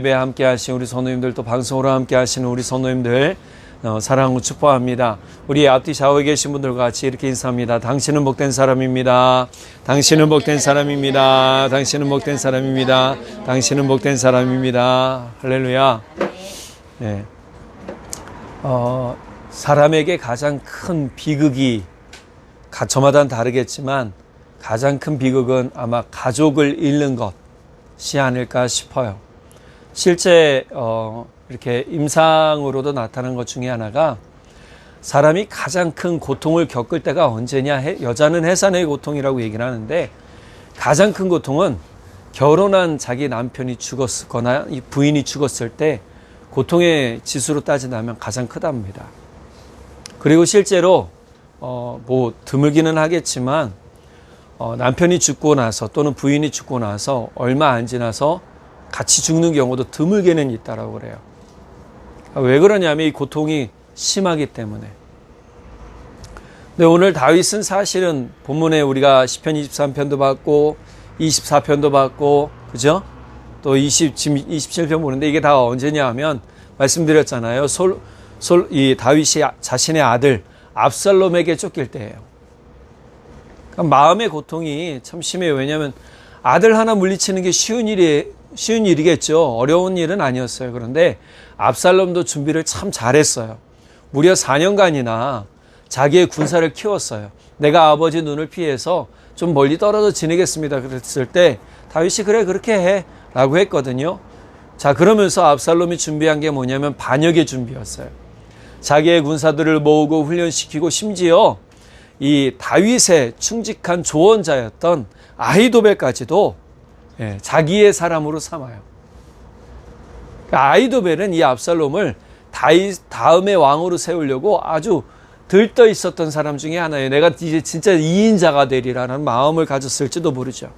예배 함께 하신 우리 선우님들, 또 방송으로 함께 하시는 우리 선우님들 사랑하고 축복합니다. 우리 앞뒤 좌우에 계신 분들과 같이 이렇게 인사합니다. 당신은 복된 사람입니다. 당신은 복된 사람입니다. 당신은 복된 사람입니다. 당신은 복된 사람입니다. 할렐루야. 네. 사람에게 가장 큰 비극이 저마다는 다르겠지만 가장 큰 비극은 아마 가족을 잃는 것이 아닐까 싶어요. 실제 이렇게 임상으로도 나타난 것 중에 하나가 사람이 가장 큰 고통을 겪을 때가 언제냐, 여자는 해산의 고통이라고 얘기를 하는데 가장 큰 고통은 결혼한 자기 남편이 죽었거나 이 부인이 죽었을 때 고통의 지수로 따진다면 가장 크답니다. 그리고 실제로 뭐 드물기는 하겠지만 남편이 죽고 나서 또는 부인이 죽고 나서 얼마 안 지나서 같이 죽는 경우도 드물게는 있다라고 그래요. 왜 그러냐면 이 고통이 심하기 때문에. 근데 오늘 다윗은 사실은 본문에 우리가 시편 23편도 받고 24편도 받고 그죠? 또 지금 27편 보는데 이게 다 언제냐 하면 말씀드렸잖아요. 이 다윗이 자신의 아들 압살롬에게 쫓길 때예요. 그러니까 마음의 고통이 참 심해요. 왜냐하면 아들 하나 물리치는 게 쉬운 일이겠죠. 어려운 일은 아니었어요. 그런데 압살롬도 준비를 참 잘했어요. 무려 4년간이나 자기의 군사를 키웠어요. 내가 아버지 눈을 피해서 좀 멀리 떨어져 지내겠습니다. 그랬을 때 다윗이 그래 그렇게 해 라고 했거든요. 자, 그러면서 압살롬이 준비한 게 뭐냐면 반역의 준비였어요. 자기의 군사들을 모으고 훈련시키고 심지어 이 다윗의 충직한 조언자였던 아히도벨까지도 자기의 사람으로 삼아요. 아히도벨은 이 압살롬을 다윗 다음의 왕으로 세우려고 아주 들떠 있었던 사람 중에 하나예요. 내가 이제 진짜 2인자가 되리라는 마음을 가졌을지도 모르죠.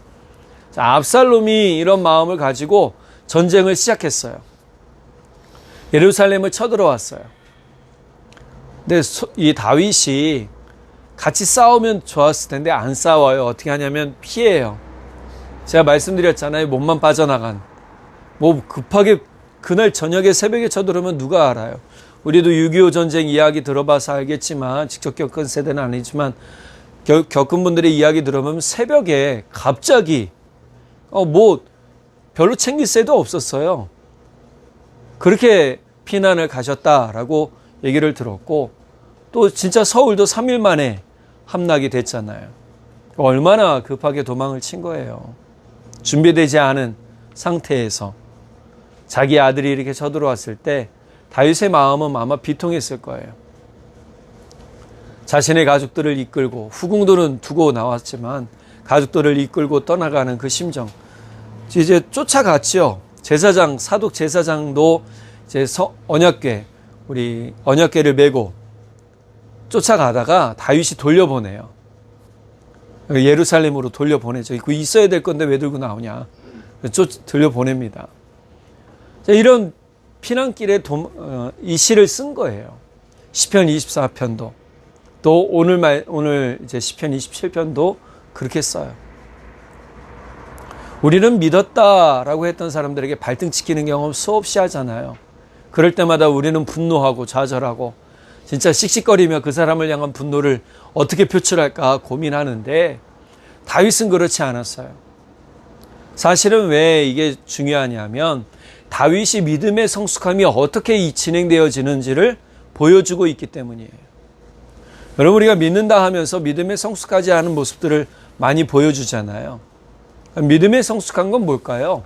자, 압살롬이 이런 마음을 가지고 전쟁을 시작했어요. 예루살렘을 쳐들어왔어요. 근데 이 다윗이 같이 싸우면 좋았을 텐데 안 싸워요. 어떻게 하냐면 피해요. 제가 말씀드렸잖아요. 몸만 빠져나간. 뭐 급하게 그날 저녁에 새벽에 쳐들어오면 누가 알아요. 우리도 6.25 전쟁 이야기 들어봐서 알겠지만 직접 겪은 세대는 아니지만 겪은 분들의 이야기 들어보면 새벽에 갑자기 뭐 별로 챙길 새도 없었어요. 그렇게 피난을 가셨다라고 얘기를 들었고 또 진짜 서울도 3일 만에 함락이 됐잖아요. 얼마나 급하게 도망을 친 거예요. 준비되지 않은 상태에서 자기 아들이 이렇게 쳐들어왔을 때 다윗의 마음은 아마 비통했을 거예요. 자신의 가족들을 이끌고 후궁들은 두고 나왔지만 가족들을 이끌고 떠나가는 그 심정. 이제 쫓아갔죠. 제사장, 사독 제사장도 이제 언약궤, 우리 언약궤를 메고 쫓아가다가 다윗이 돌려보내요. 예루살렘으로 돌려보내죠. 그 있어야 될 건데 왜 들고 나오냐. 돌려보냅니다. 이런 피난길에 이 시를 쓴 거예요. 시편 24편도. 또 오늘 이제 시편 27편도 그렇게 써요. 우리는 믿었다라고 했던 사람들에게 발등찍히는 경험 수없이 하잖아요. 그럴 때마다 우리는 분노하고 좌절하고 진짜 씩씩거리며 그 사람을 향한 분노를 어떻게 표출할까 고민하는데 다윗은 그렇지 않았어요. 사실은 왜 이게 중요하냐면 다윗이 믿음의 성숙함이 어떻게 진행되어지는지를 보여주고 있기 때문이에요. 여러분, 우리가 믿는다 하면서 믿음의 성숙하지 않은 모습들을 많이 보여주잖아요. 믿음의 성숙한 건 뭘까요?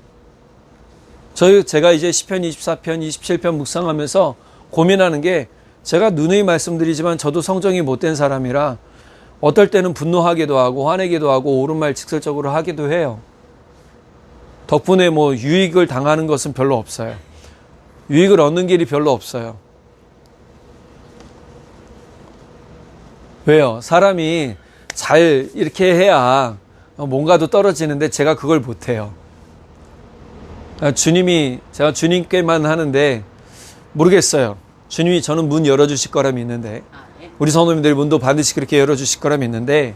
제가 이제 시편 24편, 27편 묵상하면서 고민하는 게 제가 누누이 말씀드리지만 저도 성정이 못된 사람이라 어떨 때는 분노하기도 하고 화내기도 하고 옳은 말 직설적으로 하기도 해요. 덕분에 뭐 유익을 당하는 것은 별로 없어요. 유익을 얻는 길이 별로 없어요. 왜요? 사람이 잘 이렇게 해야 뭔가도 떨어지는데 제가 그걸 못해요. 제가 주님께만 하는데 모르겠어요. 주님이 저는 문 열어주실 거라 믿는데 우리 성도님들 문도 반드시 그렇게 열어주실 거라 믿는데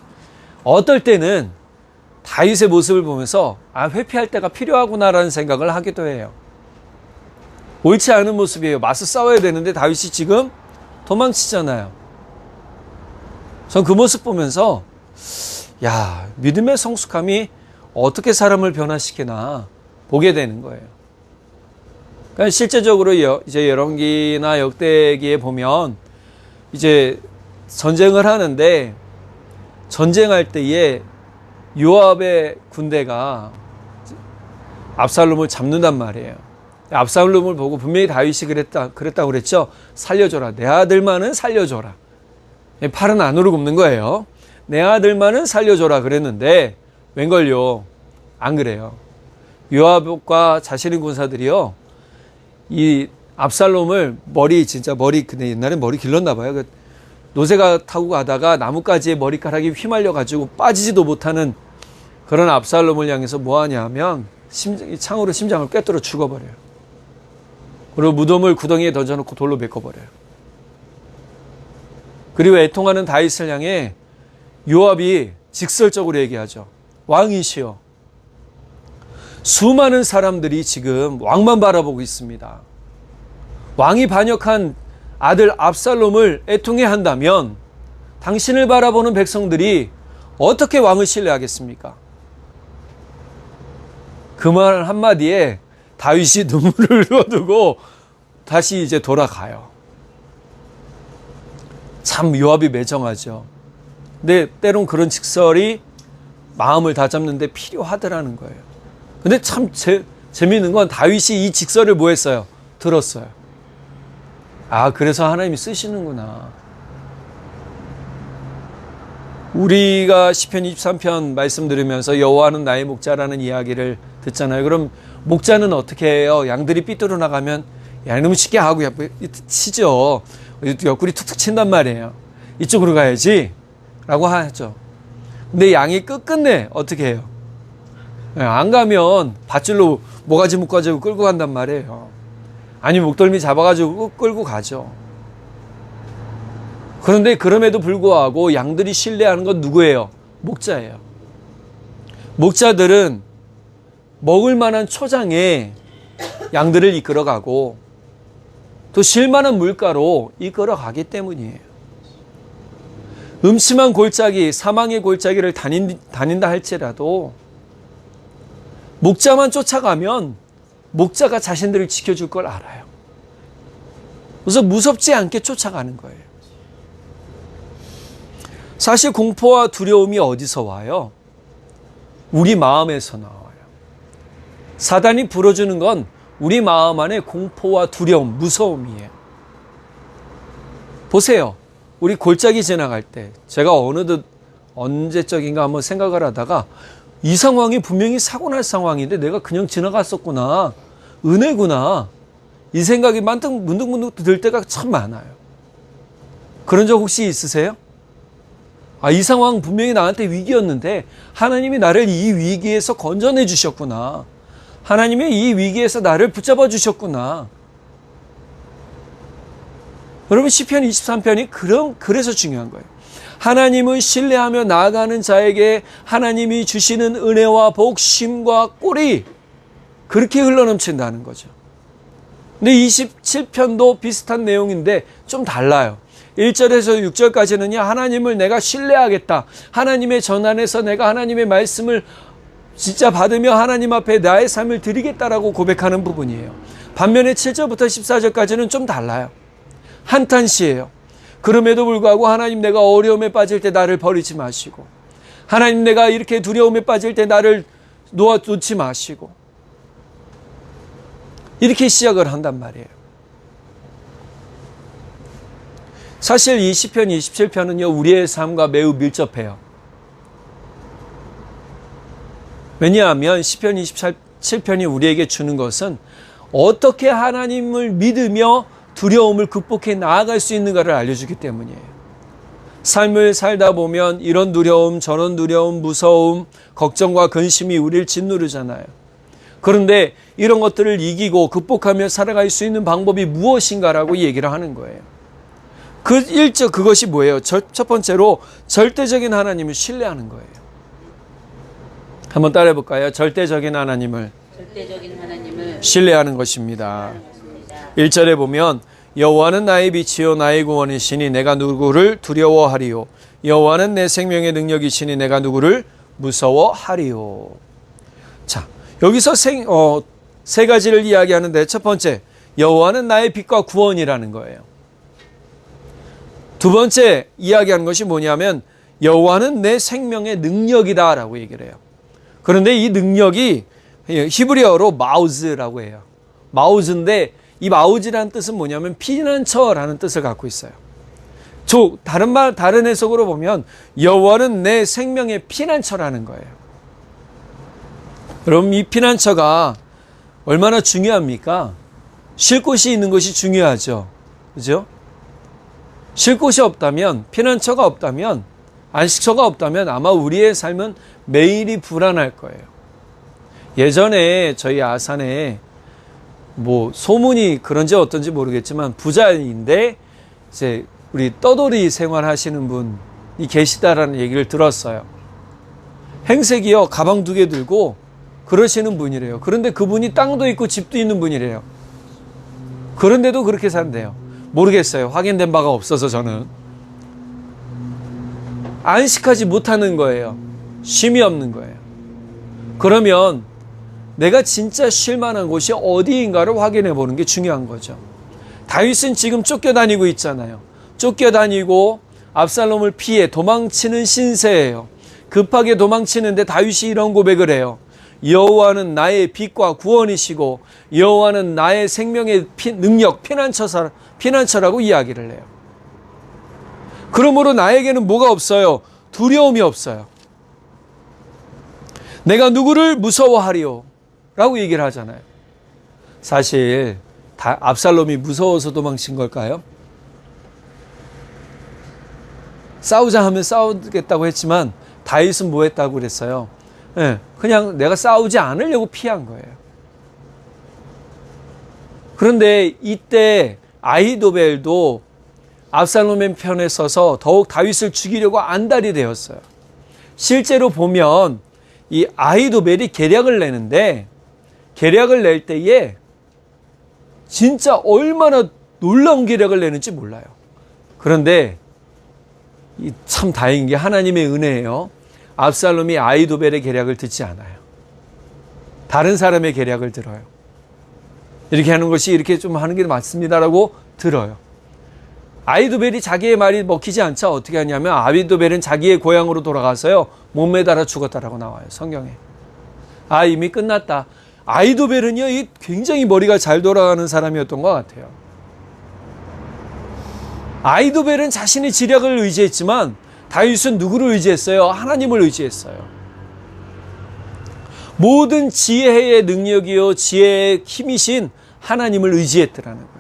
어떨 때는 다윗의 모습을 보면서 회피할 때가 필요하구나라는 생각을 하기도 해요. 옳지 않은 모습이에요. 맞서 싸워야 되는데 다윗이 지금 도망치잖아요. 전 그 모습 보면서 야, 믿음의 성숙함이 어떻게 사람을 변화시키나 보게 되는 거예요. 그러니까 실제적으로 이제 열왕기나 역대기에 보면 이제 전쟁을 하는데 전쟁할 때에 요압의 군대가 압살롬을 잡는단 말이에요. 압살롬을 보고 분명히 다윗이 그랬다고 그랬죠. 살려줘라. 내 아들만은 살려줘라. 팔은 안으로 굽는 거예요. 내 아들만은 살려줘라 그랬는데 웬걸요. 안 그래요. 요압과 자신의 군사들이요. 이 압살롬을 근데 옛날에 머리 길렀나 봐요. 노새가 타고 가다가 나뭇가지에 머리카락이 휘말려가지고 빠지지도 못하는 그런 압살롬을 향해서 뭐 하냐 하면 창으로 심장을 꿰뚫어 죽어버려요. 그리고 무덤을 구덩이에 던져놓고 돌로 메꿔버려요. 그리고 애통하는 다윗을 향해 요압이 직설적으로 얘기하죠. 왕이시여. 수많은 사람들이 지금 왕만 바라보고 있습니다. 왕이 반역한 아들 압살롬을 애통해 한다면 당신을 바라보는 백성들이 어떻게 왕을 신뢰하겠습니까? 그 말 한마디에 다윗이 눈물을 흘려두고 다시 이제 돌아가요. 참 요압이 매정하죠. 근데 때론 그런 직설이 마음을 다잡는데 필요하더라는 거예요. 근데 참 재미있는 건 다윗이 이 직설을 뭐 했어요? 들었어요. 아, 그래서 하나님이 쓰시는구나. 우리가 시편 23편 말씀 들으면서 여호와는 나의 목자라는 이야기를 듣잖아요. 그럼 목자는 어떻게 해요? 양들이 삐뚤어 나가면 야, 이놈 쉽게 하고 치죠. 옆구리 툭툭 친단 말이에요. 이쪽으로 가야지 라고 하죠. 근데 양이 끝끝내 어떻게 해요? 안 가면 밧줄로 모가지 묶어가지고 끌고 간단 말이에요. 아니면 목덜미 잡아가지고 끌고 가죠. 그런데 그럼에도 불구하고 양들이 신뢰하는 건 누구예요? 목자예요. 목자들은 먹을 만한 초장에 양들을 이끌어가고 또 쉴만한 물가로 이끌어가기 때문이에요. 음침한 골짜기, 사망의 골짜기를 다닌다 할지라도 목자만 쫓아가면 목자가 자신들을 지켜줄 걸 알아요. 그래서 무섭지 않게 쫓아가는 거예요. 사실 공포와 두려움이 어디서 와요? 우리 마음에서 나와요. 사단이 불어주는 건 우리 마음 안에 공포와 두려움, 무서움이에요. 보세요. 우리 골짜기 지나갈 때 제가 어느덧 언제적인가 한번 생각을 하다가 이 상황이 분명히 사고 날 상황인데 내가 그냥 지나갔었구나. 은혜구나. 이 생각이 문득문득 들 때가 참 많아요. 그런 적 혹시 있으세요? 아, 이 상황 분명히 나한테 위기였는데 하나님이 나를 이 위기에서 건져내 주셨구나. 하나님이 이 위기에서 나를 붙잡아 주셨구나. 여러분 시편 23편이 그래서 중요한 거예요. 하나님을 신뢰하며 나아가는 자에게 하나님이 주시는 은혜와 복, 쉼과 꼴이 그렇게 흘러넘친다는 거죠. 근데 27편도 비슷한 내용인데 좀 달라요. 1절에서 6절까지는요, 하나님을 내가 신뢰하겠다. 하나님의 전 안에서 내가 하나님의 말씀을 진짜 받으며 하나님 앞에 나의 삶을 드리겠다라고 고백하는 부분이에요. 반면에 7절부터 14절까지는 좀 달라요. 한탄시예요. 그럼에도 불구하고 하나님 내가 어려움에 빠질 때 나를 버리지 마시고 하나님 내가 이렇게 두려움에 빠질 때 나를 놓지 마시고 이렇게 시작을 한단 말이에요. 사실 이 시편 27편은요 우리의 삶과 매우 밀접해요. 왜냐하면 시편 27편이 우리에게 주는 것은 어떻게 하나님을 믿으며 두려움을 극복해 나아갈 수 있는가를 알려주기 때문이에요. 삶을 살다 보면 이런 두려움, 저런 두려움, 무서움, 걱정과 근심이 우리를 짓누르잖아요. 그런데 이런 것들을 이기고 극복하며 살아갈 수 있는 방법이 무엇인가라고 얘기를 하는 거예요. 그것이 뭐예요? 첫 번째로 절대적인 하나님을 신뢰하는 거예요. 한번 따라해 볼까요? 절대적인 하나님을 신뢰하는 것입니다. 1절에 보면 여호와는 나의 빛이요 나의 구원이시니 내가 누구를 두려워하리요. 여호와는 내 생명의 능력이시니 내가 누구를 무서워하리요. 자, 여기서 세 가지를 이야기하는데 첫 번째, 여호와는 나의 빛과 구원이라는 거예요. 두 번째 이야기하는 것이 뭐냐면 여호와는 내 생명의 능력이다 라고 얘기를 해요. 그런데 이 능력이 히브리어로 마우즈라고 해요. 마우즈인데 이 마우즈라는 뜻은 뭐냐면 피난처라는 뜻을 갖고 있어요. 다른 해석으로 보면 여호와는 내 생명의 피난처라는 거예요. 그럼 이 피난처가 얼마나 중요합니까? 쉴 곳이 있는 것이 중요하죠. 그죠? 쉴 곳이 없다면, 피난처가 없다면, 안식처가 없다면 아마 우리의 삶은 매일이 불안할 거예요. 예전에 저희 아산에 소문이 그런지 어떤지 모르겠지만 부자인데 이제 우리 떠돌이 생활하시는 분이 계시다라는 얘기를 들었어요. 행색이요, 가방 2개 들고 그러시는 분이래요. 그런데 그분이 땅도 있고 집도 있는 분이래요. 그런데도 그렇게 산대요. 모르겠어요. 확인된 바가 없어서 저는. 안식하지 못하는 거예요. 쉼이 없는 거예요. 그러면 내가 진짜 쉴 만한 곳이 어디인가를 확인해 보는 게 중요한 거죠. 다윗은 지금 쫓겨다니고 있잖아요. 쫓겨다니고 압살롬을 피해 도망치는 신세예요. 급하게 도망치는데 다윗이 이런 고백을 해요. 여호와는 나의 빛과 구원이시고 여호와는 나의 생명의 능력, 피난처라고 이야기를 해요. 그러므로 나에게는 뭐가 없어요? 두려움이 없어요. 내가 누구를 무서워하리요? 라고 얘기를 하잖아요. 사실 압살롬이 무서워서 도망친 걸까요? 싸우자 하면 싸우겠다고 했지만 다윗은 뭐 했다고 그랬어요? 그냥 내가 싸우지 않으려고 피한 거예요. 그런데 이때 아히도벨도 압살롬의 편에 서서 더욱 다윗을 죽이려고 안달이 되었어요. 실제로 보면 이 아히도벨이 계략을 내는데 계략을 낼 때에 진짜 얼마나 놀라운 계략을 내는지 몰라요. 그런데 참 다행인 게 하나님의 은혜예요. 압살롬이 아히도벨의 계략을 듣지 않아요. 다른 사람의 계략을 들어요. 이렇게 하는 것이 이렇게 좀 하는 게 맞습니다라고 들어요. 아히도벨이 자기의 말이 먹히지 않자 어떻게 하냐면 아히도벨은 자기의 고향으로 돌아가서요 목매달아 죽었다라고 나와요. 성경에. 이미 끝났다. 아히도벨은요 굉장히 머리가 잘 돌아가는 사람이었던 것 같아요. 아히도벨은 자신의 지략을 의지했지만 다윗은 누구를 의지했어요? 하나님을 의지했어요. 모든 지혜의 능력이요 지혜의 힘이신 하나님을 의지했더라는 거예요.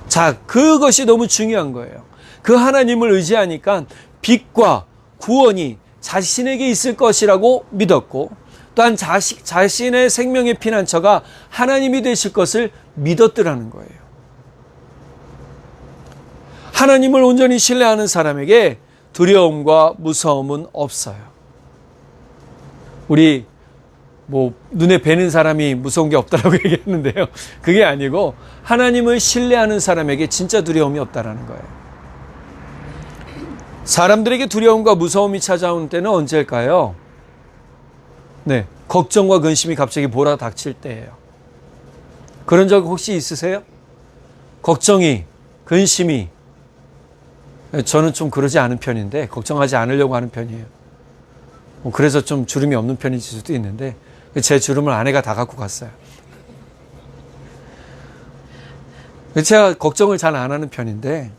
자, 그것이 너무 중요한 거예요. 그 하나님을 의지하니까 빛과 구원이 자신에게 있을 것이라고 믿었고 또한 자신의 생명의 피난처가 하나님이 되실 것을 믿었더라는 거예요. 하나님을 온전히 신뢰하는 사람에게 두려움과 무서움은 없어요. 우리 눈에 뵈는 사람이 무서운 게 없다라고 얘기했는데요. 그게 아니고 하나님을 신뢰하는 사람에게 진짜 두려움이 없다라는 거예요. 사람들에게 두려움과 무서움이 찾아오는 때는 언제일까요? 네, 걱정과 근심이 갑자기 몰아닥칠 때예요. 그런 적 혹시 있으세요? 걱정이, 근심이. 저는 좀 그러지 않은 편인데 걱정하지 않으려고 하는 편이에요. 그래서 좀 주름이 없는 편일 수도 있는데 제 주름을 아내가 다 갖고 갔어요. 제가 걱정을 잘 안 하는 편인데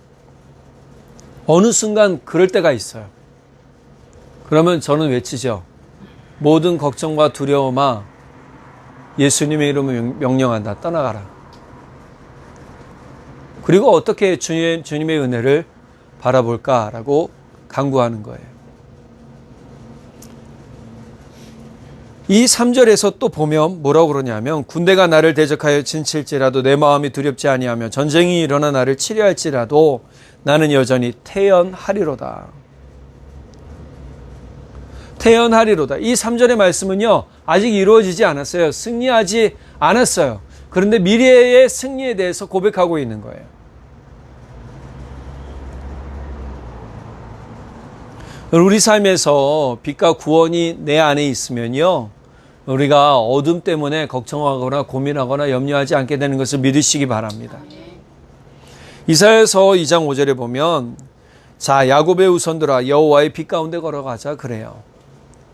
어느 순간 그럴 때가 있어요. 그러면 저는 외치죠. 모든 걱정과 두려움아 예수님의 이름을 명령한다. 떠나가라. 그리고 어떻게 주님의 은혜를 바라볼까라고 간구하는 거예요. 이 3절에서 또 보면 뭐라고 그러냐면 군대가 나를 대적하여 진칠지라도 내 마음이 두렵지 아니하며 전쟁이 일어나 나를 치려할지라도 나는 여전히 태연하리로다. 태연하리로다. 이 3절의 말씀은요 아직 이루어지지 않았어요. 승리하지 않았어요. 그런데 미래의 승리에 대해서 고백하고 있는 거예요. 우리 삶에서 빛과 구원이 내 안에 있으면요, 우리가 어둠 때문에 걱정하거나 고민하거나 염려하지 않게 되는 것을 믿으시기 바랍니다. 이사야서 2장 5절에 보면, 자, 야곱의 후손들아 여호와의 빛 가운데 걸어가자 그래요.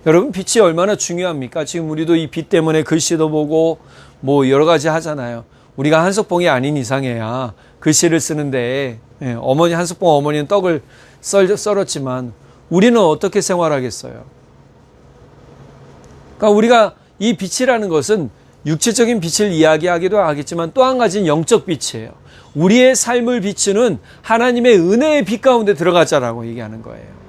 여러분, 빛이 얼마나 중요합니까? 지금 우리도 이 빛 때문에 글씨도 보고 뭐 여러 가지 하잖아요. 우리가 한석봉이 아닌 이상해야 글씨를 쓰는데, 한석봉 어머니는 떡을 썰었지만 우리는 어떻게 생활하겠어요? 그러니까 우리가 이 빛이라는 것은 육체적인 빛을 이야기하기도 하겠지만 또 한 가지는 영적 빛이에요. 우리의 삶을 비추는 하나님의 은혜의 빛 가운데 들어가자라고 얘기하는 거예요.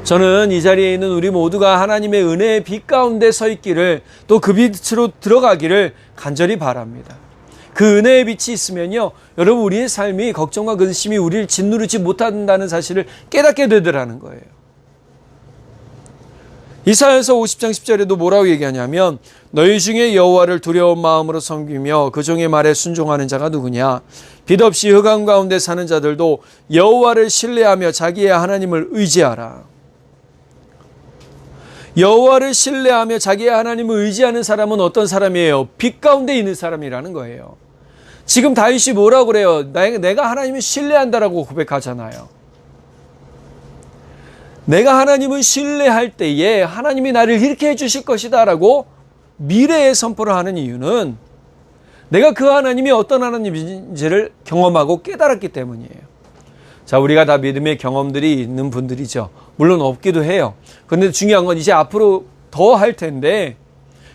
저는 이 자리에 있는 우리 모두가 하나님의 은혜의 빛 가운데 서 있기를, 또 그 빛으로 들어가기를 간절히 바랍니다. 그 은혜의 빛이 있으면요, 여러분, 우리의 삶이 걱정과 근심이 우리를 짓누르지 못한다는 사실을 깨닫게 되더라는 거예요. 이사야서 50장 10절에도 뭐라고 얘기하냐면, 너희 중에 여호와를 두려운 마음으로 섬기며 그 종의 말에 순종하는 자가 누구냐? 빛 없이 흑암 가운데 사는 자들도 여호와를 신뢰하며 자기의 하나님을 의지하라. 여호와를 신뢰하며 자기의 하나님을 의지하는 사람은 어떤 사람이에요? 빛 가운데 있는 사람이라는 거예요. 지금 다윗이 뭐라고 그래요? 내가 하나님을 신뢰한다라고 고백하잖아요. 내가 하나님을 신뢰할 때에 하나님이 나를 이렇게 해주실 것이다 라고 미래의 선포를 하는 이유는 내가 그 하나님이 어떤 하나님인지를 경험하고 깨달았기 때문이에요. 자, 우리가 다 믿음의 경험들이 있는 분들이죠. 물론 없기도 해요. 그런데 중요한 건 이제 앞으로 더 할 텐데,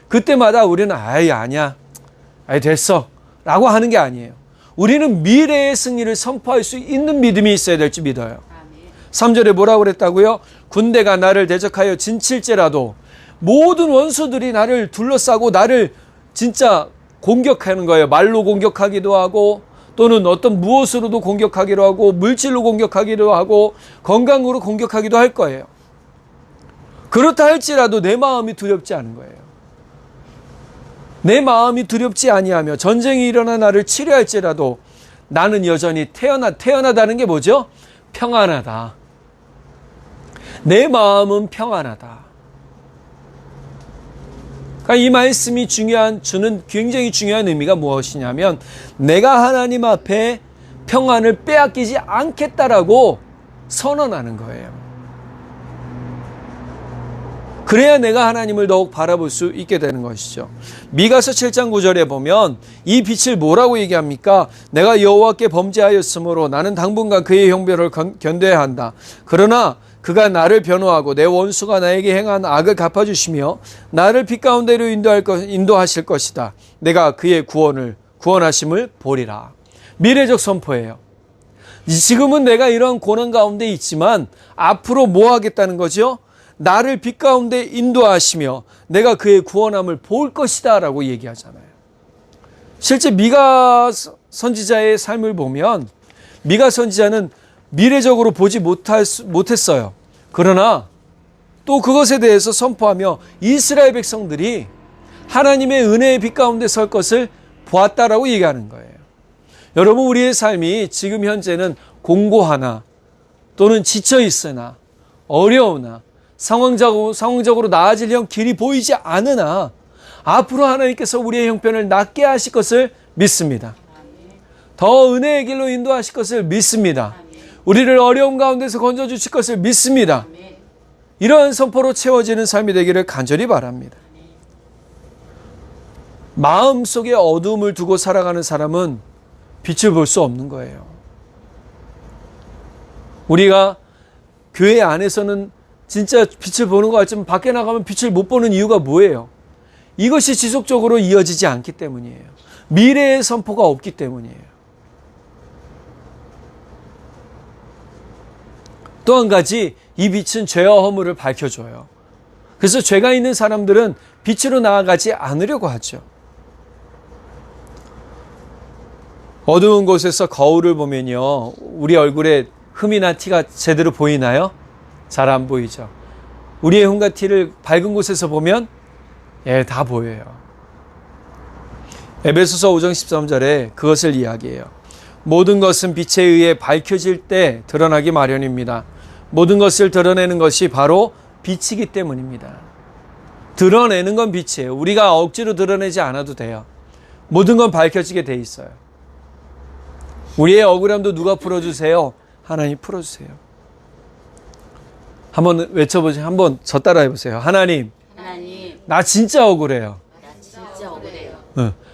그때마다 우리는 아니야, 됐어 라고 하는 게 아니에요. 우리는 미래의 승리를 선포할 수 있는 믿음이 있어야 될지 믿어요. 3절에 뭐라고 그랬다고요? 군대가 나를 대적하여 진칠지라도 모든 원수들이 나를 둘러싸고 나를 진짜 공격하는 거예요. 말로 공격하기도 하고, 또는 어떤 무엇으로도 공격하기도 하고, 물질로 공격하기도 하고, 건강으로 공격하기도 할 거예요. 그렇다 할지라도 내 마음이 두렵지 않은 거예요. 내 마음이 두렵지 아니하며 전쟁이 일어나 나를 치료할지라도 나는 여전히 태어나다는 게 뭐죠? 평안하다. 내 마음은 평안하다. 그러니까 이 말씀이 주는 굉장히 중요한 의미가 무엇이냐면, 내가 하나님 앞에 평안을 빼앗기지 않겠다라고 선언하는 거예요. 그래야 내가 하나님을 더욱 바라볼 수 있게 되는 것이죠. 미가서 7장 9절에 보면 이 빛을 뭐라고 얘기합니까? 내가 여호와께 범죄하였으므로 나는 당분간 그의 형벌을 견뎌야 한다. 그러나 그가 나를 변호하고 내 원수가 나에게 행한 악을 갚아주시며 나를 빛 가운데로 인도하실 것이다. 내가 그의 구원하심을 보리라. 미래적 선포예요. 지금은 내가 이런 고난 가운데 있지만 앞으로 뭐 하겠다는 거죠? 나를 빛 가운데 인도하시며 내가 그의 구원함을 볼 것이다 라고 얘기하잖아요. 실제 미가 선지자의 삶을 보면 미가 선지자는 미래적으로 보지 못했어요. 그러나 또 그것에 대해서 선포하며 이스라엘 백성들이 하나님의 은혜의 빛 가운데 설 것을 보았다라고 얘기하는 거예요. 여러분, 우리의 삶이 지금 현재는 공고하나 또는 지쳐 있으나 어려우나 상황적으로 나아지려는 길이 보이지 않으나 앞으로 하나님께서 우리의 형편을 낫게 하실 것을 믿습니다. 더 은혜의 길로 인도하실 것을 믿습니다. 우리를 어려움 가운데서 건져주실 것을 믿습니다. 이러한 선포로 채워지는 삶이 되기를 간절히 바랍니다. 마음속에 어두움을 두고 살아가는 사람은 빛을 볼 수 없는 거예요. 우리가 교회 안에서는 진짜 빛을 보는 것 같지만 밖에 나가면 빛을 못 보는 이유가 뭐예요? 이것이 지속적으로 이어지지 않기 때문이에요. 미래의 선포가 없기 때문이에요. 또 한 가지, 이 빛은 죄와 허물을 밝혀줘요. 그래서 죄가 있는 사람들은 빛으로 나아가지 않으려고 하죠. 어두운 곳에서 거울을 보면요, 우리 얼굴에 흠이나 티가 제대로 보이나요? 잘 안 보이죠. 우리의 흠과 티를 밝은 곳에서 보면 다 보여요. 에베소서 5장 13절에 그것을 이야기해요. 모든 것은 빛에 의해 밝혀질 때 드러나기 마련입니다. 모든 것을 드러내는 것이 바로 빛이기 때문입니다. 드러내는 건 빛이에요. 우리가 억지로 드러내지 않아도 돼요. 모든 건 밝혀지게 돼 있어요. 우리의 억울함도 누가 풀어주세요? 하나님 풀어주세요. 한번 외쳐보세요. 한번 저 따라해보세요. 하나님, 나 진짜 억울해요.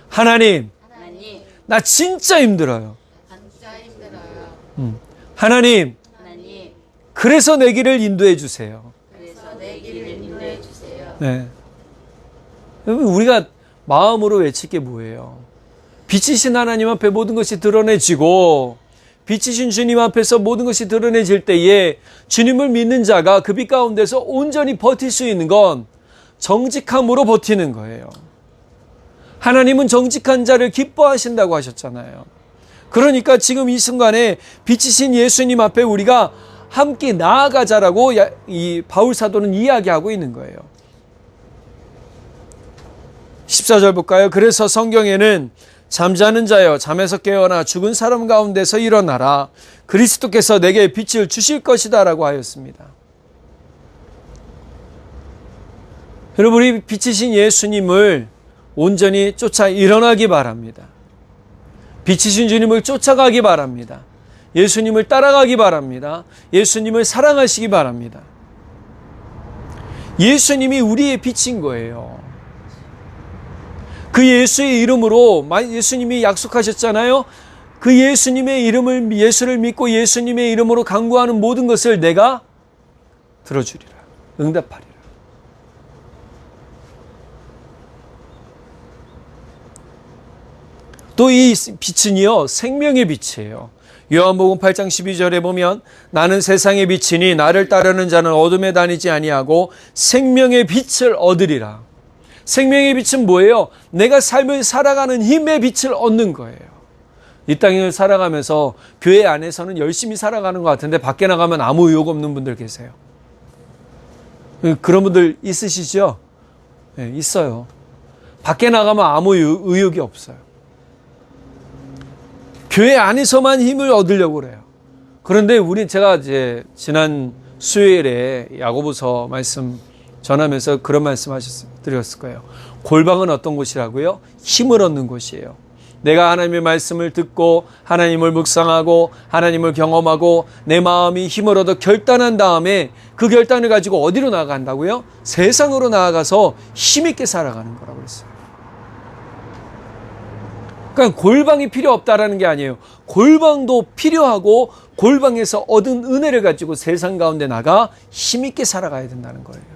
하나님, 나 진짜 힘들어요. 하나님, 그래서 내 길을 인도해 주세요. 네. 우리가 마음으로 외칠 게 뭐예요? 빛이신 하나님 앞에 모든 것이 드러내지고 빛이신 주님 앞에서 모든 것이 드러내질 때에 주님을 믿는 자가 그 빛 가운데서 온전히 버틸 수 있는 건 정직함으로 버티는 거예요. 하나님은 정직한 자를 기뻐하신다고 하셨잖아요. 그러니까 지금 이 순간에 빛이신 예수님 앞에 우리가 함께 나아가자라고 이 바울 사도는 이야기하고 있는 거예요. 14절 볼까요? 그래서 성경에는 잠자는 자여 잠에서 깨어나 죽은 사람 가운데서 일어나라. 그리스도께서 내게 빛을 주실 것이다 라고 하였습니다. 여러분, 우리 빛이신 예수님을 온전히 쫓아 일어나기 바랍니다. 빛이신 주님을 쫓아가기 바랍니다. 예수님을 따라가기 바랍니다. 예수님을 사랑하시기 바랍니다. 예수님이 우리의 빛인 거예요. 그 예수의 이름으로 예수님이 약속하셨잖아요. 그 예수님의 이름을 예수를 믿고 예수님의 이름으로 간구하는 모든 것을 내가 들어주리라. 응답하리라. 또 이 빛은요, 생명의 빛이에요. 요한복음 8장 12절에 보면 나는 세상의 빛이니 나를 따르는 자는 어둠에 다니지 아니하고 생명의 빛을 얻으리라. 생명의 빛은 뭐예요? 내가 삶을 살아가는 힘의 빛을 얻는 거예요. 이 땅을 살아가면서 교회 안에서는 열심히 살아가는 것 같은데 밖에 나가면 아무 의욕 없는 분들 계세요. 그런 분들 있으시죠? 네, 있어요. 밖에 나가면 아무 의욕이 없어요. 교회 안에서만 힘을 얻으려고 그래요. 그런데 제가 이제 지난 수요일에 야고보서 말씀 전하면서 그런 말씀 드렸을 거예요. 골방은 어떤 곳이라고요? 힘을 얻는 곳이에요. 내가 하나님의 말씀을 듣고 하나님을 묵상하고 하나님을 경험하고 내 마음이 힘을 얻어 결단한 다음에 그 결단을 가지고 어디로 나아간다고요? 세상으로 나아가서 힘있게 살아가는 거라고 그랬어요. 그러니까 골방이 필요 없다라는 게 아니에요. 골방도 필요하고 골방에서 얻은 은혜를 가지고 세상 가운데 나가 힘있게 살아가야 된다는 거예요.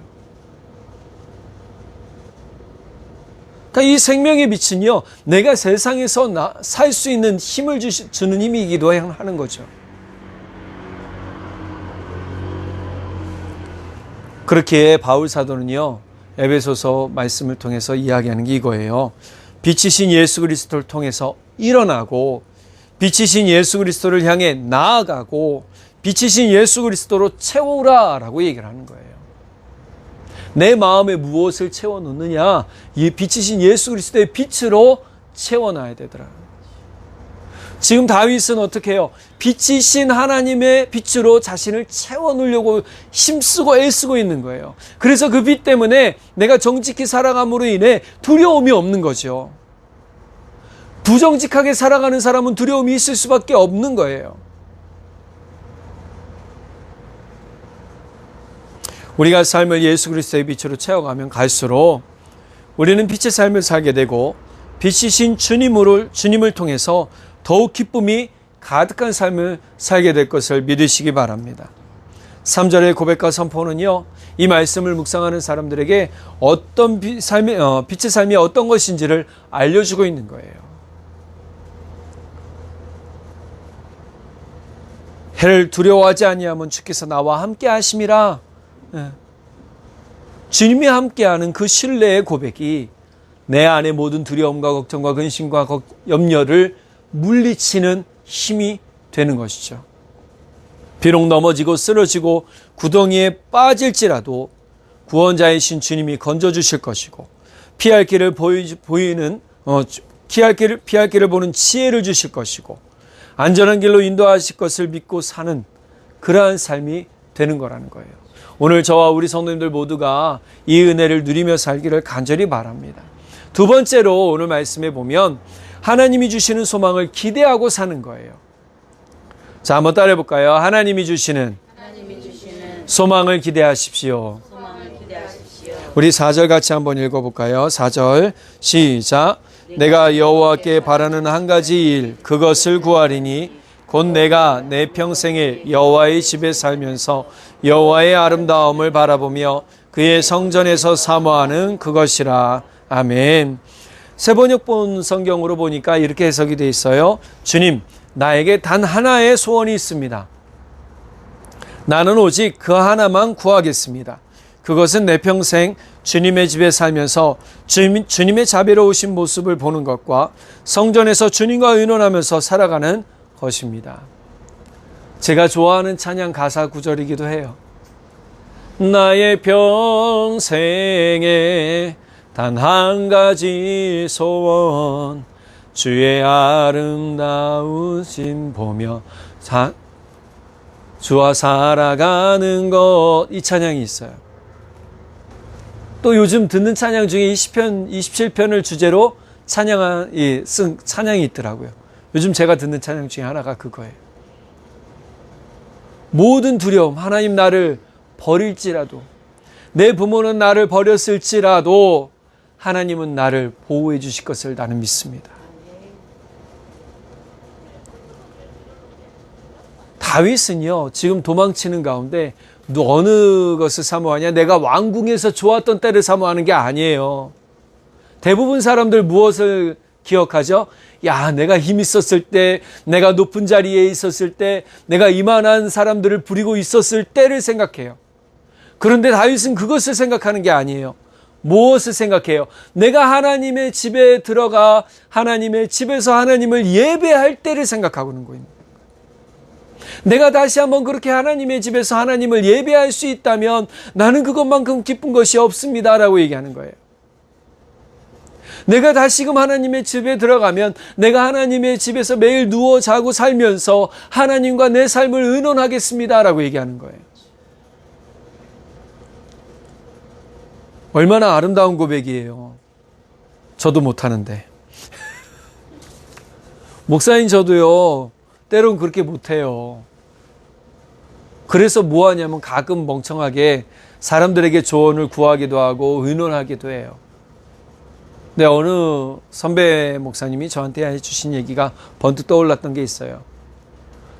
그러니까 이 생명의 빛은요, 내가 세상에서 살 수 있는 힘을 주는 힘이기도 하는 거죠. 그렇게 바울 사도는요, 에베소서 말씀을 통해서 이야기하는 게 이거예요. 빛이신 예수 그리스도를 통해서 일어나고 빛이신 예수 그리스도를 향해 나아가고 빛이신 예수 그리스도로 채우라라고 얘기를 하는 거예요. 내 마음에 무엇을 채워놓느냐? 이 빛이신 예수 그리스도의 빛으로 채워놔야 되더라. 지금 다윗은 어떻게 해요? 빛이신 하나님의 빛으로 자신을 채워놓으려고 힘쓰고 애쓰고 있는 거예요. 그래서 그 빛 때문에 내가 정직히 살아감으로 인해 두려움이 없는 거죠. 부정직하게 살아가는 사람은 두려움이 있을 수밖에 없는 거예요. 우리가 삶을 예수 그리스도의 빛으로 채워가면 갈수록 우리는 빛의 삶을 살게 되고 빛이신 주님을 통해서 더욱 기쁨이 가득한 삶을 살게 될 것을 믿으시기 바랍니다. 3절의 고백과 선포는요, 이 말씀을 묵상하는 사람들에게 어떤 빛의 삶이 어떤 것인지를 알려주고 있는 거예요. 해를 두려워하지 아니하면 주께서 나와 함께 하심이라. 주님이 함께하는 그 신뢰의 고백이 내 안의 모든 두려움과 걱정과 근심과 염려를 물리치는 힘이 되는 것이죠. 비록 넘어지고 쓰러지고 구덩이에 빠질지라도 구원자이신 주님이 건져주실 것이고 피할 길을 피할 길을 보는 지혜를 주실 것이고 안전한 길로 인도하실 것을 믿고 사는 그러한 삶이 되는 거라는 거예요. 오늘 저와 우리 성도님들 모두가 이 은혜를 누리며 살기를 간절히 바랍니다. 두 번째로 오늘 말씀에 보면 하나님이 주시는 소망을 기대하고 사는 거예요. 자, 한번 따라해 볼까요? 하나님이 주시는 소망을 기대하십시오. 우리 4절 같이 한번 읽어볼까요? 4절 시작. 내가 여호와께 바라는 한 가지 일 그것을 구하리니 곧 내가 내 평생에 여호와의 집에 살면서 여호와의 아름다움을 바라보며 그의 성전에서 사모하는 그것이라. 아멘. 세번역본 성경으로 보니까 이렇게 해석이 되어 있어요. 주님, 나에게 단 하나의 소원이 있습니다. 나는 오직 그 하나만 구하겠습니다. 그것은 내 평생 주님의 집에 살면서 주님의 자비로우신 모습을 보는 것과 성전에서 주님과 의논하면서 살아가는 것입니다. 제가 좋아하는 찬양 가사 구절이기도 해요. 나의 평생에 단 한 가지 소원 주의 아름다우심 보며 주와 살아가는 것. 이 찬양이 있어요. 또 요즘 듣는 찬양 중에 20편, 27편을 주제로 쓴 찬양이 있더라고요. 요즘 제가 듣는 찬양 중에 하나가 그거예요. 모든 두려움, 하나님 나를 버릴지라도, 내 부모는 나를 버렸을지라도 하나님은 나를 보호해 주실 것을 나는 믿습니다. 다윗은요, 지금 도망치는 가운데 어느 것을 사모하냐? 내가 왕궁에서 좋았던 때를 사모하는 게 아니에요. 대부분 사람들 무엇을 기억하죠? 야, 내가 힘 있었을 때, 내가 높은 자리에 있었을 때, 내가 이만한 사람들을 부리고 있었을 때를 생각해요. 그런데 다윗은 그것을 생각하는 게 아니에요. 무엇을 생각해요? 내가 하나님의 집에 들어가 하나님의 집에서 하나님을 예배할 때를 생각하고 있는 거예요. 내가 다시 한번 그렇게 하나님의 집에서 하나님을 예배할 수 있다면 나는 그것만큼 기쁜 것이 없습니다라고 얘기하는 거예요. 내가 다시금 하나님의 집에 들어가면 내가 하나님의 집에서 매일 누워 자고 살면서 하나님과 내 삶을 의논하겠습니다라고 얘기하는 거예요. 얼마나 아름다운 고백이에요. 저도 못하는데. 목사인 저도요, 때론 그렇게 못해요. 그래서 뭐 하냐면 가끔 멍청하게 사람들에게 조언을 구하기도 하고 의논하기도 해요. 근데 어느 선배 목사님이 저한테 해주신 얘기가 번뜩 떠올랐던 게 있어요.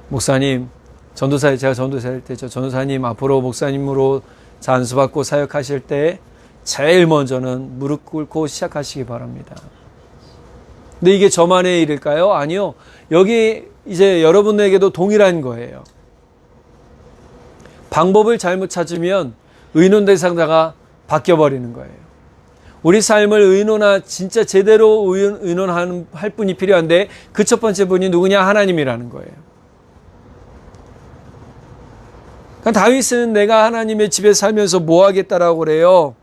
목사님, 제가 전도사일 때죠. 전도사님 앞으로 목사님으로 안수받고 사역하실 때 제일 먼저는 무릎 꿇고 시작하시기 바랍니다. 근데 이게 저만의 일일까요? 아니요. 여기 이제 여러분에게도 동일한 거예요. 방법을 잘못 찾으면 의논 대상자가 바뀌어버리는 거예요. 우리 삶을 진짜 제대로 할 분이 필요한데 그 첫 번째 분이 누구냐? 하나님이라는 거예요. 그러니까 다윗은 내가 하나님의 집에 살면서 뭐 하겠다라고 그래요?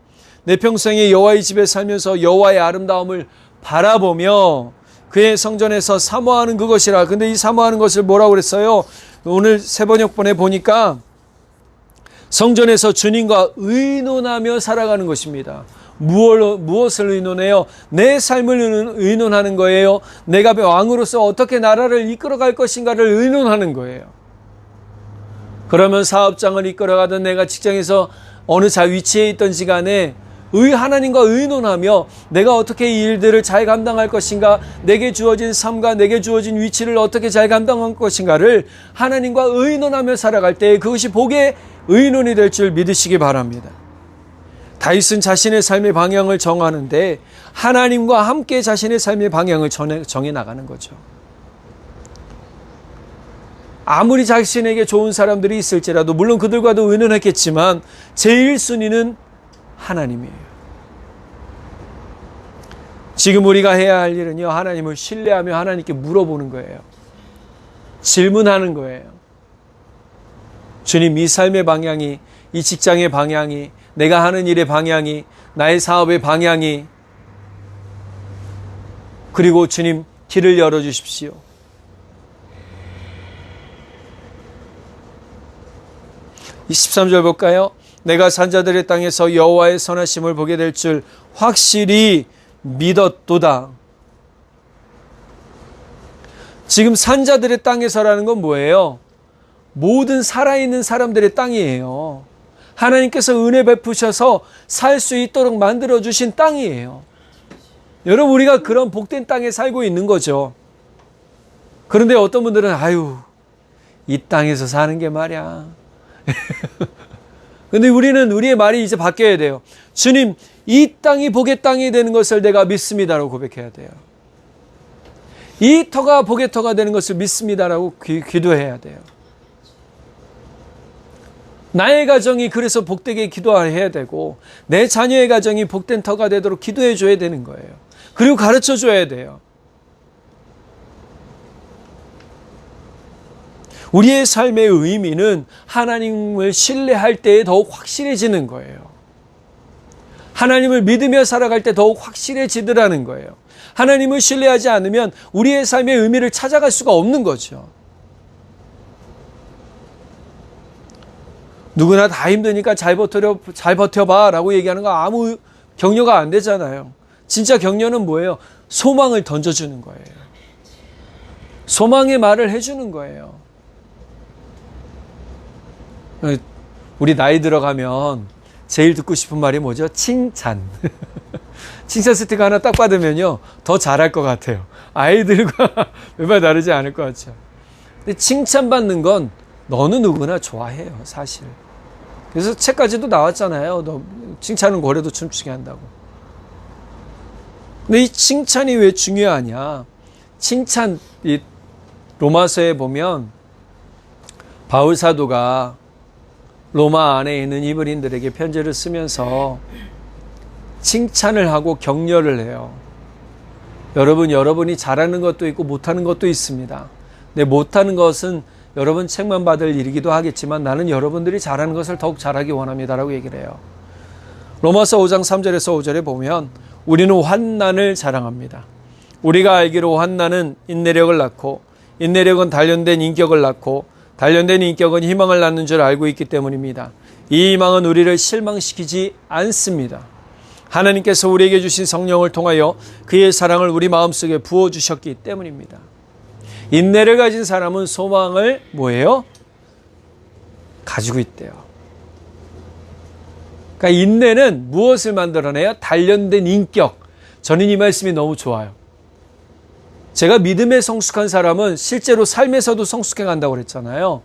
내 평생에 여호와의 집에 살면서 여호와의 아름다움을 바라보며 그의 성전에서 사모하는 그것이라. 근데 이 사모하는 것을 뭐라고 그랬어요? 오늘 세번역본에 보니까 성전에서 주님과 의논하며 살아가는 것입니다. 무엇을 의논해요? 내 삶을 의논하는 거예요. 내가 왕으로서 어떻게 나라를 이끌어갈 것인가를 의논하는 거예요. 그러면 사업장을 이끌어가든 내가 직장에서 어느 위치에 있던 시간에 하나님과 의논하며 내가 어떻게 이 일들을 잘 감당할 것인가, 내게 주어진 삶과 내게 주어진 위치를 어떻게 잘 감당할 것인가를 하나님과 의논하며 살아갈 때 그것이 복의 의논이 될 줄 믿으시기 바랍니다. 다윗은 자신의 삶의 방향을 정하는데 하나님과 함께 자신의 삶의 방향을 정해 나가는 거죠. 아무리 자신에게 좋은 사람들이 있을지라도 물론 그들과도 의논했겠지만 제일 순위는 하나님이에요. 지금 우리가 해야 할 일은요, 하나님을 신뢰하며 하나님께 물어보는 거예요. 질문하는 거예요. 주님, 이 삶의 방향이, 이 직장의 방향이, 내가 하는 일의 방향이, 나의 사업의 방향이 그리고 주님 길을 열어주십시오. 이 13절 볼까요? 내가 산자들의 땅에서 여호와의 선하심을 보게 될 줄 확실히 믿었도다. 지금 산자들의 땅에서라는 건 뭐예요? 모든 살아있는 사람들의 땅이에요. 하나님께서 은혜 베푸셔서 살 수 있도록 만들어주신 땅이에요. 여러분, 우리가 그런 복된 땅에 살고 있는 거죠. 그런데 어떤 분들은 아유, 이 땅에서 사는 게 말이야. 근데 우리의 말이 이제 바뀌어야 돼요. 주님, 이 땅이 복의 땅이 되는 것을 내가 믿습니다라고 고백해야 돼요. 이 터가 복의 터가 되는 것을 믿습니다라고 기도해야 돼요. 나의 가정이 그래서 복되게 기도해야 되고 내 자녀의 가정이 복된 터가 되도록 기도해 줘야 되는 거예요. 그리고 가르쳐 줘야 돼요. 우리의 삶의 의미는 하나님을 신뢰할 때에 더욱 확실해지는 거예요. 하나님을 믿으며 살아갈 때 더욱 확실해지더라는 거예요. 하나님을 신뢰하지 않으면 우리의 삶의 의미를 찾아갈 수가 없는 거죠. 누구나 다 힘드니까 잘 버텨봐 라고 얘기하는 거 아무 격려가 안 되잖아요. 진짜 격려는 뭐예요? 소망을 던져주는 거예요. 소망의 말을 해주는 거예요. 우리 나이 들어가면 제일 듣고 싶은 말이 뭐죠? 칭찬. 칭찬 스티커 하나 딱 받으면요 더 잘할 것 같아요. 아이들과 얼마 다르지 않을 것 같죠. 근데 칭찬받는 건 너는 누구나 좋아해요, 사실. 그래서 책까지도 나왔잖아요. 너 칭찬은 고래도 춤추게 한다고. 근데 이 칭찬이 왜 중요하냐? 칭찬, 이 로마서에 보면 바울 사도가 로마 안에 있는 이브리인들에게 편지를 쓰면서 칭찬을 하고 격려를 해요. 여러분이 잘하는 것도 있고 못하는 것도 있습니다. 근데 못하는 것은 여러분 책만 받을 일이기도 하겠지만 나는 여러분들이 잘하는 것을 더욱 잘하기 원합니다라고 얘기를 해요. 로마서 5장 3절에서 5절에 보면 우리는 환난을 자랑합니다. 우리가 알기로 환난은 인내력을 낳고 인내력은 단련된 인격을 낳고 단련된 인격은 희망을 낳는 줄 알고 있기 때문입니다. 이 희망은 우리를 실망시키지 않습니다. 하나님께서 우리에게 주신 성령을 통하여 그의 사랑을 우리 마음속에 부어주셨기 때문입니다. 인내를 가진 사람은 소망을 뭐예요? 가지고 있대요. 그러니까 인내는 무엇을 만들어내요? 단련된 인격. 저는 이 말씀이 너무 좋아요. 제가 믿음에 성숙한 사람은 실제로 삶에서도 성숙해 간다고 그랬잖아요.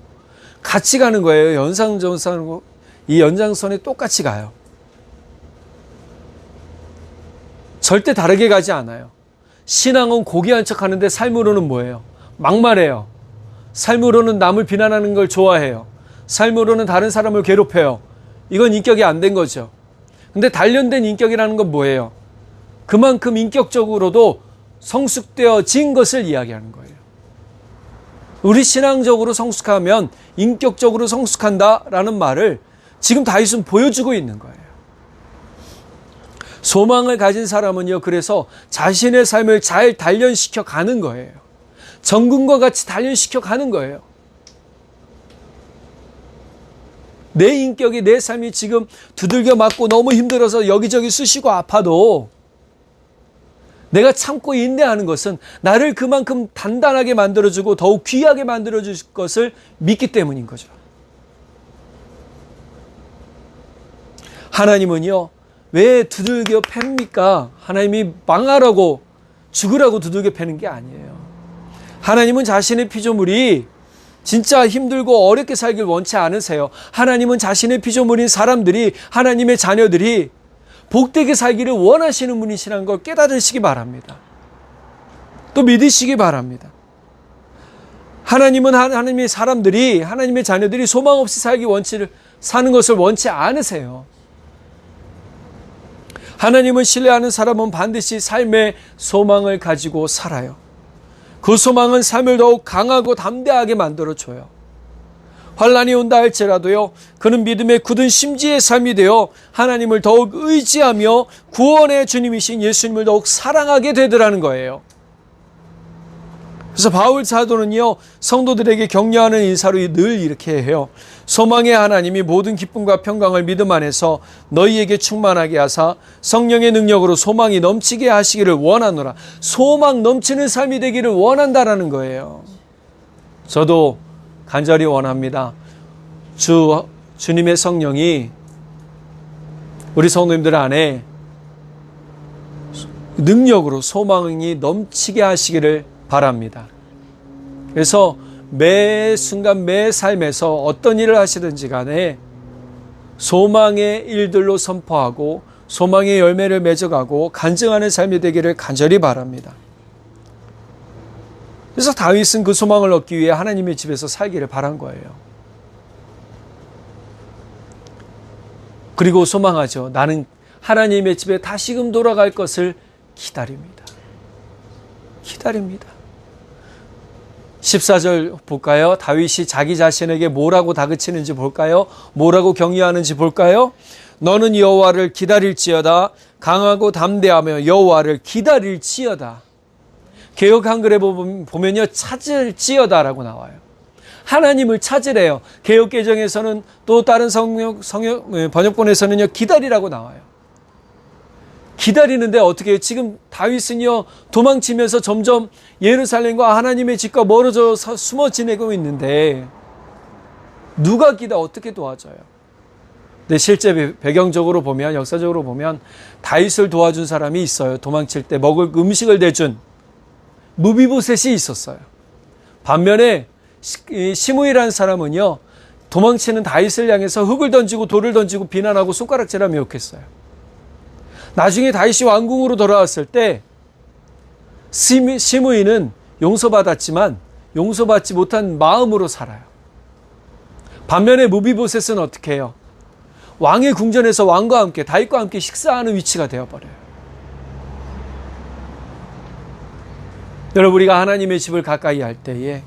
같이 가는 거예요. 이 연장선에 똑같이 가요. 절대 다르게 가지 않아요. 신앙은 고귀한 척 하는데 삶으로는 뭐예요? 막말해요. 삶으로는 남을 비난하는 걸 좋아해요. 삶으로는 다른 사람을 괴롭혀요. 이건 인격이 안 된 거죠. 근데 단련된 인격이라는 건 뭐예요? 그만큼 인격적으로도 성숙되어진 것을 이야기하는 거예요. 우리 신앙적으로 성숙하면 인격적으로 성숙한다라는 말을 지금 다윗은 보여주고 있는 거예요. 소망을 가진 사람은요, 그래서 자신의 삶을 잘 단련시켜 가는 거예요. 정금과 같이 단련시켜 가는 거예요. 내 인격이, 내 삶이 지금 두들겨 맞고 너무 힘들어서 여기저기 쑤시고 아파도 내가 참고 인내하는 것은 나를 그만큼 단단하게 만들어주고 더욱 귀하게 만들어줄 것을 믿기 때문인 거죠. 하나님은요, 왜 두들겨 팹니까? 하나님이 망하라고, 죽으라고 두들겨 패는 게 아니에요. 하나님은 자신의 피조물이 진짜 힘들고 어렵게 살길 원치 않으세요. 하나님은 자신의 피조물인 사람들이, 하나님의 자녀들이 복되게 살기를 원하시는 분이시라는 걸 깨달으시기 바랍니다. 또 믿으시기 바랍니다. 하나님은 하나님의 사람들이, 하나님의 자녀들이 소망 없이 사는 것을 원치 않으세요. 하나님을 신뢰하는 사람은 반드시 삶의 소망을 가지고 살아요. 그 소망은 삶을 더욱 강하고 담대하게 만들어줘요. 환난이 온다 할지라도요, 그는 믿음의 굳은 심지의 삶이 되어 하나님을 더욱 의지하며 구원의 주님이신 예수님을 더욱 사랑하게 되더라는 거예요. 그래서 바울 사도는요, 성도들에게 격려하는 인사로 늘 이렇게 해요. 소망의 하나님이 모든 기쁨과 평강을 믿음 안에서 너희에게 충만하게 하사 성령의 능력으로 소망이 넘치게 하시기를 원하노라. 소망 넘치는 삶이 되기를 원한다라는 거예요. 저도 간절히 원합니다. 주님의 성령이 우리 성도님들 안에 능력으로 소망이 넘치게 하시기를 바랍니다. 그래서 매 순간 매 삶에서 어떤 일을 하시든지 간에 소망의 일들로 선포하고 소망의 열매를 맺어가고 간증하는 삶이 되기를 간절히 바랍니다. 그래서 다윗은 그 소망을 얻기 위해 하나님의 집에서 살기를 바란 거예요. 그리고 소망하죠. 나는 하나님의 집에 다시금 돌아갈 것을 기다립니다. 기다립니다. 14절 볼까요? 다윗이 자기 자신에게 뭐라고 다그치는지 볼까요? 뭐라고 격려하는지 볼까요? 너는 여호와를 기다릴지어다. 강하고 담대하며 여호와를 기다릴지어다. 개역 한글에 보면요, 찾을지어다라고 나와요. 하나님을 찾으래요. 개역 개정에서는 또 다른 번역본에서는요, 기다리라고 나와요. 기다리는데 어떻게 해요? 지금 다윗은요, 도망치면서 점점 예루살렘과 하나님의 집과 멀어져서 숨어 지내고 있는데 누가 어떻게 도와줘요? 근데 실제 배경적으로 보면, 역사적으로 보면 다윗을 도와준 사람이 있어요. 도망칠 때 먹을 음식을 내준 무비보셋이 있었어요. 반면에 시므이라는 사람은요, 도망치는 다윗을 향해서 흙을 던지고 돌을 던지고 비난하고 손가락질하며 욕했어요. 나중에 다윗이 왕궁으로 돌아왔을 때 시므이는 용서받았지만 용서받지 못한 마음으로 살아요. 반면에 무비보셋은 어떻게 해요? 왕의 궁전에서 왕과 함께, 다윗과 함께 식사하는 위치가 되어버려요. 여러분, 우리가 하나님의 집을 가까이 할 때에,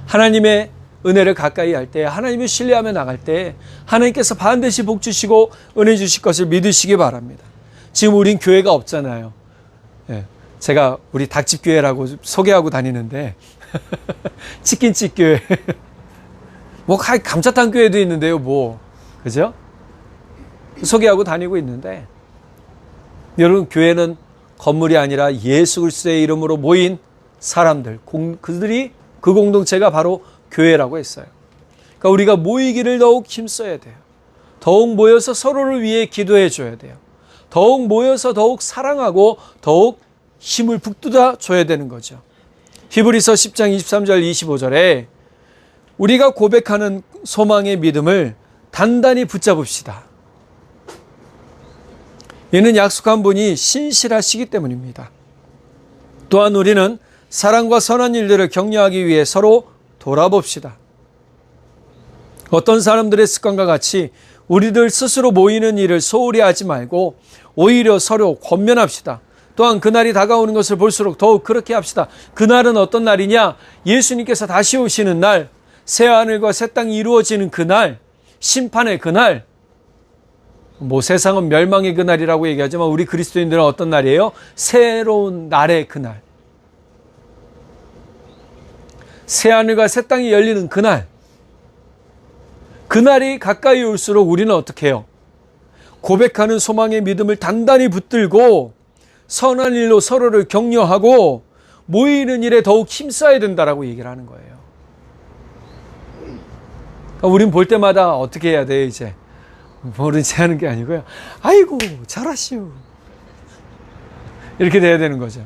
하나님의 은혜를 가까이 할 때, 하나님을 신뢰하며 나갈 때 하나님께서 반드시 복 주시고 은혜 주실 것을 믿으시기 바랍니다. 지금 우린 교회가 없잖아요. 예, 제가 우리 닭집교회라고 소개하고 다니는데 치킨집 교회 뭐 감자탕 교회도 있는데요, 뭐 그죠? 소개하고 다니고 있는데, 여러분, 교회는 건물이 아니라 예수 그리스도의 이름으로 모인 사람들, 그들이, 그 공동체가 바로 교회라고 했어요. 그러니까 우리가 모이기를 더욱 힘써야 돼요. 더욱 모여서 서로를 위해 기도해 줘야 돼요. 더욱 모여서 더욱 사랑하고 더욱 힘을 북돋아 줘야 되는 거죠. 히브리서 10장 23절 25절에 우리가 고백하는 소망의 믿음을 단단히 붙잡읍시다. 이는 약속한 분이 신실하시기 때문입니다. 또한 우리는 사랑과 선한 일들을 격려하기 위해 서로 돌아봅시다. 어떤 사람들의 습관과 같이 우리들 스스로 모이는 일을 소홀히 하지 말고 오히려 서로 권면합시다. 또한 그날이 다가오는 것을 볼수록 더욱 그렇게 합시다. 그날은 어떤 날이냐? 예수님께서 다시 오시는 날, 새하늘과 새 땅이 이루어지는 그날, 심판의 그날. 뭐 세상은 멸망의 그날이라고 얘기하지만 우리 그리스도인들은 어떤 날이에요? 새로운 날의 그날. 새하늘과 새 땅이 열리는 그날. 그날이 가까이 올수록 우리는 어떻게 해요? 고백하는 소망의 믿음을 단단히 붙들고 선한 일로 서로를 격려하고 모이는 일에 더욱 힘써야 된다라고 얘기를 하는 거예요. 그러니까 우린 볼 때마다 어떻게 해야 돼요, 이제? 모르지 하는 게 아니고요. 아이고, 잘하시오. 이렇게 돼야 되는 거죠.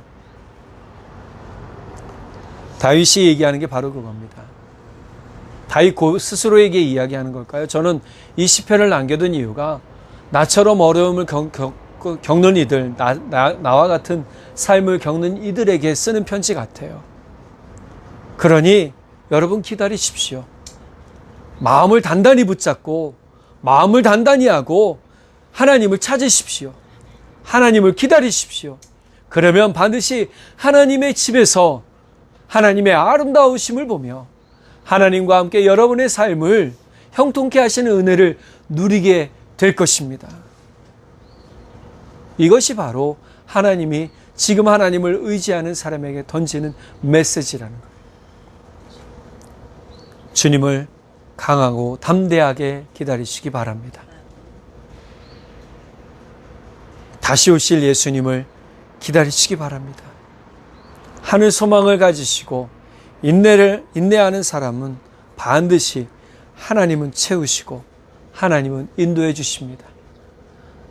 다윗이 얘기하는 게 바로 그겁니다. 다윗 스스로에게 이야기하는 걸까요? 저는 이 시편을 남겨둔 이유가 나처럼 어려움을 겪는 이들, 나와 같은 삶을 겪는 이들에게 쓰는 편지 같아요. 그러니 여러분 기다리십시오. 마음을 단단히 붙잡고 마음을 단단히 하고 하나님을 찾으십시오. 하나님을 기다리십시오. 그러면 반드시 하나님의 집에서 하나님의 아름다우심을 보며 하나님과 함께 여러분의 삶을 형통케 하시는 은혜를 누리게 될 것입니다. 이것이 바로 하나님이 지금 하나님을 의지하는 사람에게 던지는 메시지라는 거예요. 주님을 강하고 담대하게 기다리시기 바랍니다. 다시 오실 예수님을 기다리시기 바랍니다. 하늘 소망을 가지시고 인내하는 사람은 반드시 하나님은 채우시고 하나님은 인도해 주십니다.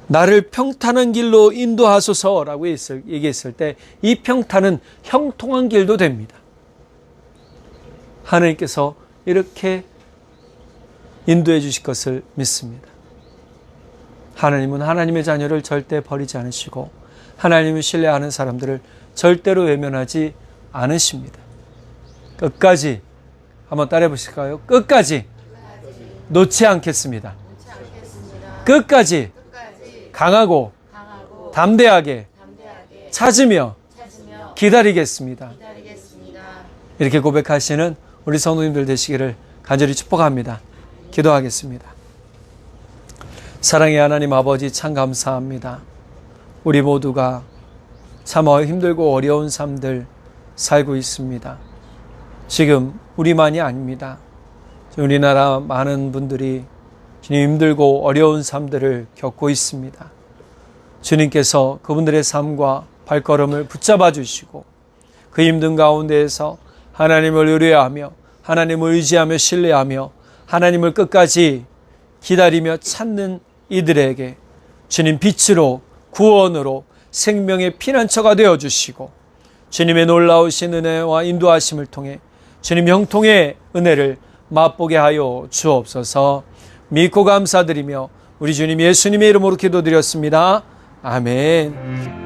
나를 평탄한 길로 인도하소서라고 얘기했을 때 이 평탄은 형통한 길도 됩니다. 하나님께서 이렇게 인도해 주실 것을 믿습니다. 하나님은 하나님의 자녀를 절대 버리지 않으시고 하나님을 신뢰하는 사람들을 절대로 외면하지 않으십니다. 끝까지 한번 따라해 보실까요? 끝까지 놓지 않겠습니다. 끝까지 강하고 담대하게 찾으며 기다리겠습니다. 이렇게 고백하시는 우리 성도님들 되시기를 간절히 축복합니다. 기도하겠습니다. 사랑의 하나님 아버지, 참 감사합니다. 우리 모두가 참 힘들고 어려운 삶들 살고 있습니다. 지금 우리만이 아닙니다. 우리나라 많은 분들이 주님 힘들고 어려운 삶들을 겪고 있습니다. 주님께서 그분들의 삶과 발걸음을 붙잡아 주시고 그 힘든 가운데에서 하나님을 의뢰하며 하나님을 의지하며 신뢰하며 하나님을 끝까지 기다리며 찾는 이들에게 주님 빛으로 구원으로 생명의 피난처가 되어주시고 주님의 놀라우신 은혜와 인도하심을 통해 주님 형통의 은혜를 맛보게 하여 주옵소서. 믿고 감사드리며 우리 주님 예수님의 이름으로 기도드렸습니다. 아멘.